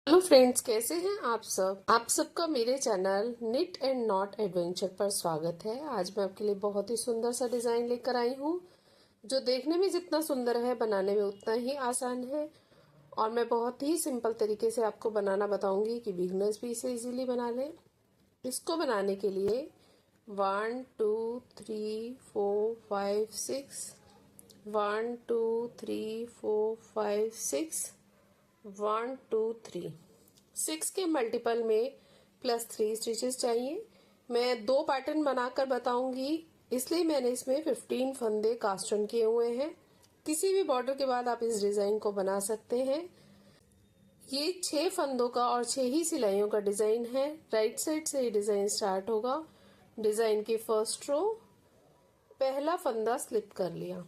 Hello friends, कैसे हैं आप सब। आप सबका मेरे channel knit and not adventure पर स्वागत है। आज मैं आपके लिए बहुत ही सुंदर सा डिजाइन लेकर आई हूँ, जो देखने में जितना सुंदर है बनाने में उतना ही आसान है। और मैं बहुत ही सिंपल तरीके से आपको बनाना बताऊंगी कि बिगनर्स भी इसे इजीली बना लें। इसको बनाने के लिए 1 2 3 4 5 6 1 2 3 4 5 6 1 2 3 6 के मल्टीपल में +3 स्टिचेस चाहिए। मैं 2 पैटर्न बनाकर बताऊंगी, इसलिए मैंने इसमें 15 फंदे कास्ट ऑन किए हुए हैं। किसी भी बॉर्डर के बाद आप इस डिजाइन को बना सकते हैं। ये 6 फंदों का और 6 ही सिलाइयों का डिजाइन है। राइट साइड से ये डिजाइन स्टार्ट होगा। डिजाइन की फर्स्ट रो, पहला फंदा स्लिप कर लिया,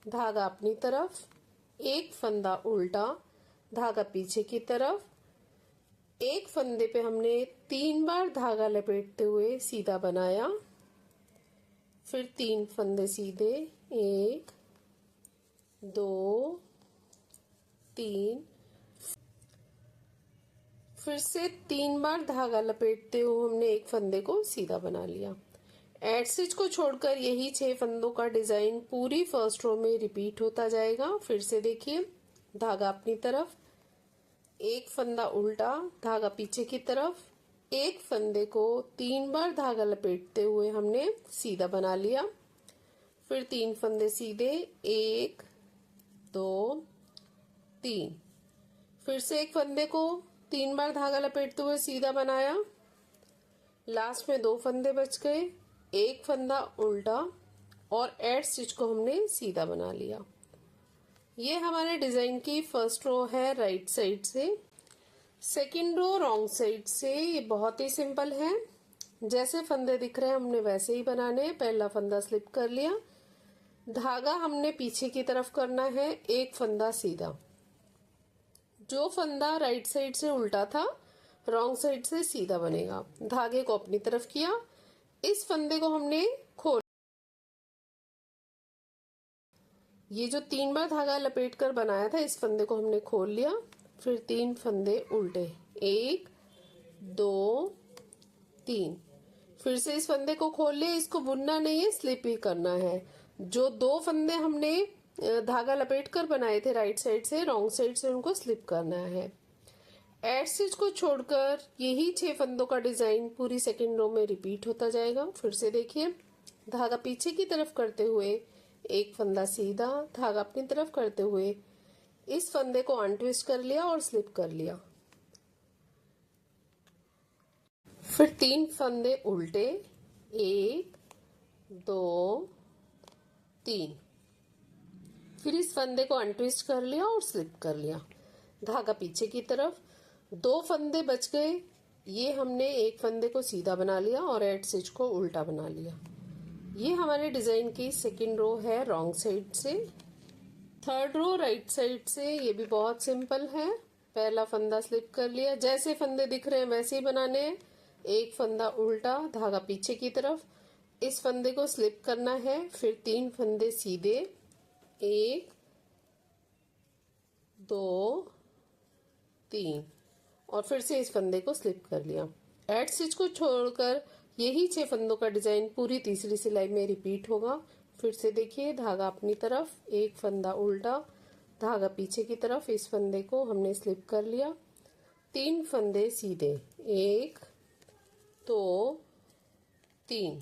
धागा अपनी तरफ, एक फंदा उल्टा, धागा पीछे की तरफ। एक फंदे पे हमने 3 बार धागा लपेटते हुए सीधा बनाया, फिर 3 फंदे सीधे, 1 2 3, फिर से 3 बार धागा लपेटते हुए हमने एक फंदे को सीधा बना लिया। एड स्टिच को छोड़कर यही 6 फंदों का डिजाइन पूरी फर्स्ट रो में रिपीट होता जाएगा। फिर से देखिए, धागा अपनी तरफ, एक फंदा उल्टा, धागा पीछे की तरफ, एक फंदे को 3 बार धागा लपेटते हुए हमने सीधा बना लिया, फिर 3 फंदे सीधे, 1 2 3, फिर से एक फंदे को 3 बार धागा लपेटते हुए सीधा बनाया, लास्ट में 2 फंदे बच गए, एक फंदा उल्टा और एड स्टिच को हमने सीधा बना लिया। ये हमारे डिजाइन की फर्स्ट रो है राइट साइड से। सेकंड रो रॉन्ग साइड से। ये बहुत ही सिंपल है, जैसे फंदे दिख रहे हैं हमने वैसे ही बनाने हैं। पहला फंदा स्लिप कर लिया, धागा हमने पीछे की तरफ करना है, एक फंदा सीधा। जो फंदा राइट साइड से उल्टा था रॉन्ग साइड से सीधा बनेगा। धागे को अपनी तरफ किया, इस फंदे को हमने खोल, ये जो 3 बार धागा लपेट कर बनाया था इस फंदे को हमने खोल लिया, फिर 3 फंदे उल्टे, 1 2 3, फिर से इस फंदे को खोल लिया। इसको बुनना नहीं है, स्लिप ही करना है। जो 2 फंदे हमने धागा लपेट कर बनाए थे राइट साइड से, रॉन्ग साइड से उनको स्लिप करना है। एड स्टिच को छोड़कर यही 6 फंदों का डिजाइन पूरी सेकंड रो में रिपीट होता जाएगा। फिर से देखिए, धागा पीछे की तरफ करते हुए एक फंदा सीधा, धागा अपनी तरफ करते हुए इस फंदे को अनट्विस्ट कर लिया और स्लिप कर लिया, फिर 3 फंदे उल्टे, 1 2 3, फिर इस फंदे को अनट्विस्ट कर लिया और स्लिप कर लिया, धागा पीछे की तरफ, 2 फंदे बच गए। ये हमने एक फंदे को सीधा बना लिया और एड स्टिच को उल्टा बना लिया। ये हमारे डिजाइन की सेकंड रो है रॉन्ग साइड से। थर्ड रो राइट साइड से। ये भी बहुत सिंपल है। पहला फंदा स्लिप कर लिया, जैसे फंदे दिख रहे हैं वैसे ही बनाने हैं। एक फंदा उल्टा, धागा पीछे की तरफ, इस फंदे को स्लिप करना है, फिर 3 फंदे सीधे, 1 2 3, और फिर से इस फंदे को स्लिप कर लिया। एड स्टिच को छोड़कर यही 6 फंदों का डिजाइन पूरी तीसरी सिलाई में रिपीट होगा। फिर से देखिए, धागा अपनी तरफ, एक फंदा उल्टा, धागा पीछे की तरफ, इस फंदे को हमने स्लिप कर लिया, 3 फंदे सीधे, 1 2 3,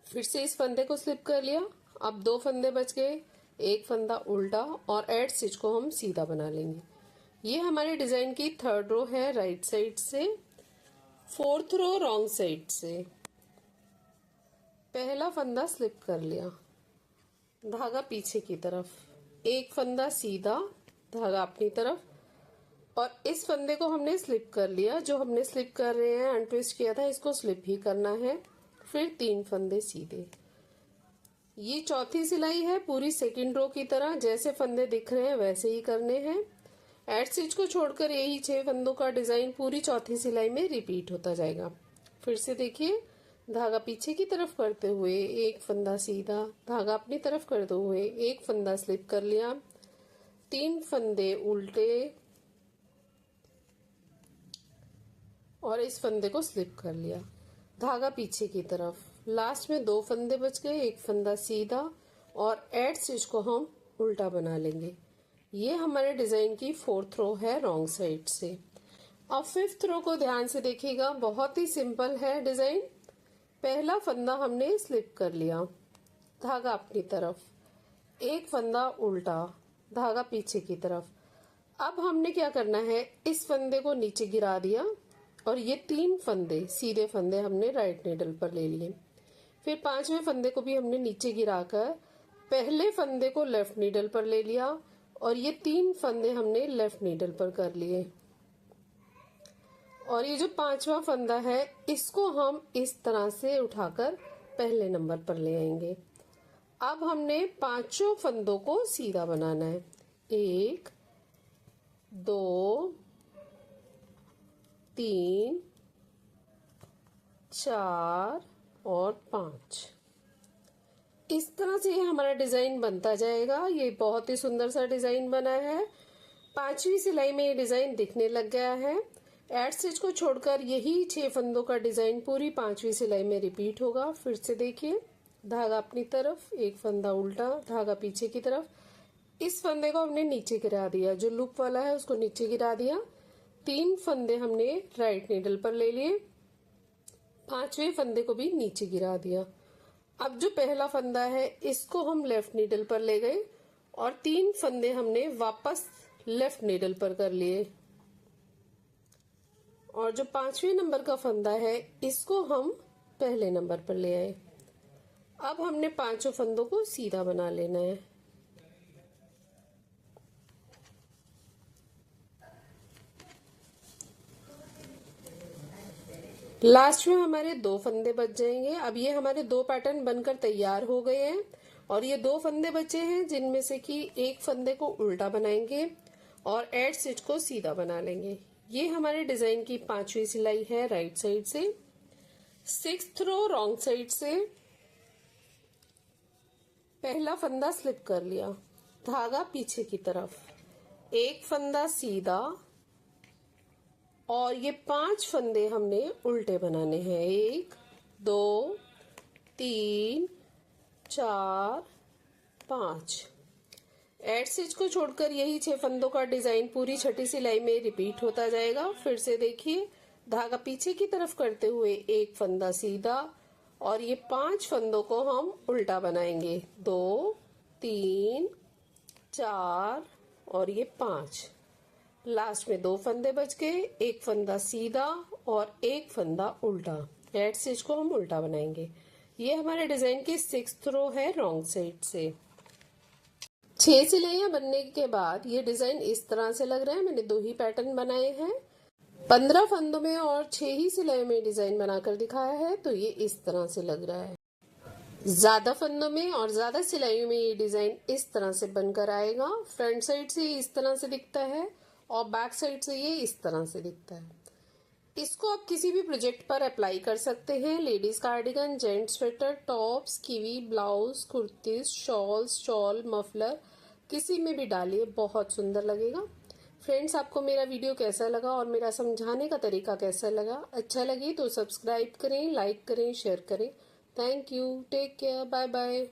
फिर से इस फंदे को स्लिप कर लिया। अब 2 फंदे बच गए, एक फंदा उल्टा और एड स्टिच को हम सीधा बना लेंगे। ये हमारे डिजाइन की थर्ड रो है राइट साइड से। फोर्थ रो रॉन्ग साइड से। पहला फंदा स्लिप कर लिया, धागा पीछे की तरफ, एक फंदा सीधा, धागा अपनी तरफ, और इस फंदे को हमने स्लिप कर लिया। जो हमने स्लिप कर रहे हैं, अनट्विस्ट किया था, इसको स्लिप ही करना है, फिर 3 फंदे सीधे। ये चौथी सिलाई है पूरी सेकंड रो की तरह, जैसे फंदे दिख रहे हैं वैसे ही करने हैं। एड स्टिच को छोड़कर यही 6 फंदों का डिजाइन पूरी चौथी सिलाई में रिपीट होता जाएगा। फिर से देखिए, धागा पीछे की तरफ करते हुए एक फंदा सीधा, धागा अपनी तरफ करते हुए एक फंदा स्लिप कर लिया, 3 फंदे उल्टे, और इस फंदे को स्लिप कर लिया, धागा पीछे की तरफ। लास्ट में 2 फंदे बच गए, एक फंदा सीधा और एड स्टिच को हम उल्टा बना लेंगे। ये हमारे डिजाइन की 4th रो है रॉन्ग साइड से। अब 5th रो को ध्यान से देखिएगा, बहुत ही सिंपल है डिजाइन। पहला फंदा हमने स्लिप कर लिया, धागा अपनी तरफ, एक फंदा उल्टा, धागा पीछे की तरफ। अब हमने क्या करना है, इस फंदे को नीचे गिरा दिया और ये 3 फंदे सीधे फंदे हमने राइट नीडल पर ले लिए। फिर 5वें फंदे को भी हमने नीचे गिराकर पहले फंदे को लेफ्ट नीडल पर ले लिया और ये 3 फंदे हमने लेफ्ट नीडल पर कर लिए। और ये जो 5वां फंदा है इसको हम इस तरह से उठाकर पहले नंबर पर ले आएंगे। अब हमने 5 फंदों को सीधा बनाना है, 1 2 3 4 और 5। इस तरह से हमारा डिजाइन बनता जाएगा। ये बहुत ही सुंदर सा डिजाइन बना है। 5वीं सिलाई में ये डिजाइन दिखने लग गया है। एड स्टिच को छोड़कर यही 6 फंदों का डिजाइन पूरी 5वीं सिलाई में रिपीट होगा। फिर से देखिए, धागा अपनी तरफ, एक फंदा उल्टा, धागा पीछे की तरफ। इस फंदे को हमने नीचे गिरा दिया, जो लूप वाला है उसको नीचे गिरा दिया। 3 फंदे हमने राइट नीडल पर ले लिए, 5वें फंदे को भी नीचे गिरा दिया। अब जो पहला फंदा है इसको हम लेफ्ट नीडल पर ले गए और 3 फंदे हमने वापस लेफ्ट नीडल पर कर लिए। और जो 5वें नंबर का फंदा है इसको हम पहले नंबर पर ले आए। अब हमने 5 फंदों को सीधा बना लेना है। लास्ट में हमारे 2 फंदे बच जाएंगे। अब ये हमारे 2 पैटर्न बनकर तैयार हो गए हैं और ये 2 फंदे बचे हैं, जिनमें से कि एक फंदे को उल्टा बनाएंगे और एड स्टिच को सीधा बना लेंगे। ये हमारे डिजाइन की 5वीं सिलाई है राइट साइड से। 6th रो रॉन्ग साइड से पहला फंदा स्लिप कर लिया, धागा पीछे की तरफ, एक फंदा सीधा और ये 5 फंदे हमने उल्टे बनाने हैं, 1 2 3 4 5। एड स्टिच को छोड़कर यही 6 फंदों का डिजाइन पूरी 6ठी सिलाई में रिपीट होता जाएगा। फिर से देखिए, धागा पीछे की तरफ करते हुए एक फंदा सीधा और ये 5 फंदों को हम उल्टा बनाएंगे, 2 3 4 और ये 5। लास्ट में 2 फंदे बच गए, एक फंदा सीधा और एक फंदा उल्टा। एड स्टिच को हम उल्टा बनाएंगे। ये हमारे डिजाइन की 6th रो है रॉन्ग साइड से। 6 सिलाइयां बनने के बाद ये डिजाइन इस तरह से लग रहा है। मैंने 2 ही पैटर्न बनाए हैं, 15 फंदों में और 6 ही सिलाइयों में डिजाइन बनाकर दिखाया है, तो ये इस तरह से लग रहा है। ज्यादा फंदों में और ज्यादा सिलाइयों में ये डिजाइन इस तरह से बनकर आएगा। फ्रंट साइड से इस तरह से दिखता है और बैक साइड से ये इस तरह से दिखता है। इसको आप किसी भी प्रोजेक्ट पर अप्लाई कर सकते हैं। Ladies cardigan, gents sweater, tops, kiwi, blouse, kurtis, shawls, shawl, muffler, किसी में भी डालिए, बहुत सुंदर लगेगा। फ्रेंड्स, आपको मेरा वीडियो कैसा लगा और मेरा समझाने का तरीका कैसा लगा? अच्छा लगे तो सब्सक्राइब करें, लाइक करें, शेयर करें। Thank you, take care, bye bye.